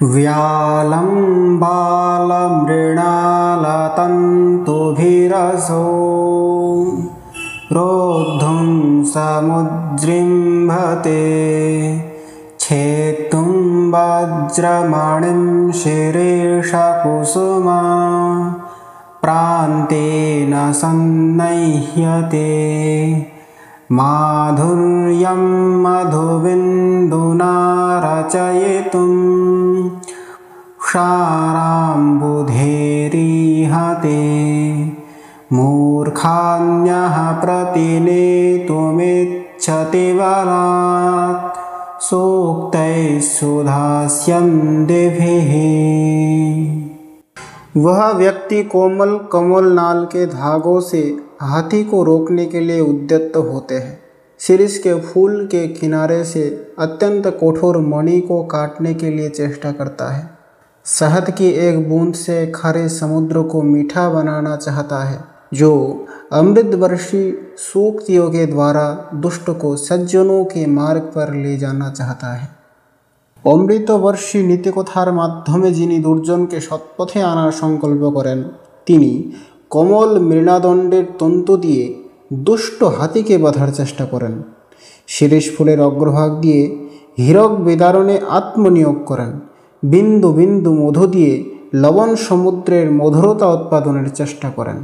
व्यालं बालमृणालतन्तुभिरसो रोद्धुं समुज्जृम्भते छेत्तुं वज्रमणिं शिरीषकुसुमा प्रान्तेन सन्नह्यते माधुर्यं मधुबिन्दुना रचयितुं क्षाराम्बुधेरिहते मूर्खान्यः प्रतिनेतुमिच्छति बलात् सूक्तैः सुधास्यन्दिभिः। वह व्यक्ति कोमल कमल नाल के धागों से हाथी को रोकने के लिए उद्यत होते हैं। शीर्ष के फूल के किनारे से अत्यंत कठोर मणि को काटने के लिए चेष्टा करता है। शहद की एक बूंद से खारे समुद्र को मीठा बनाना चाहता है, जो अमृतवर्षी सूक्तियों के द्वारा दुष्ट को सज्जनों के मार्ग पर ले जाना चाहता है। অমৃতবর্ষী নীতিকথার মাধ্যমে যিনি দুর্জনকে সৎপথে আনার সংকল্প করেন, তিনি কোমল মৃণাদণ্ডের তন্তু দিয়ে দুষ্ট হাতিকে বাঁধার চেষ্টা করেন। শিরীষ ফুলের অগ্রভাগ দিয়ে হীরক বিদারণে আত্মনিয়োগ করেন। বিন্দু বিন্দু মধু দিয়ে লবণ সমুদ্রের মধুরতা উৎপাদনের চেষ্টা করেন।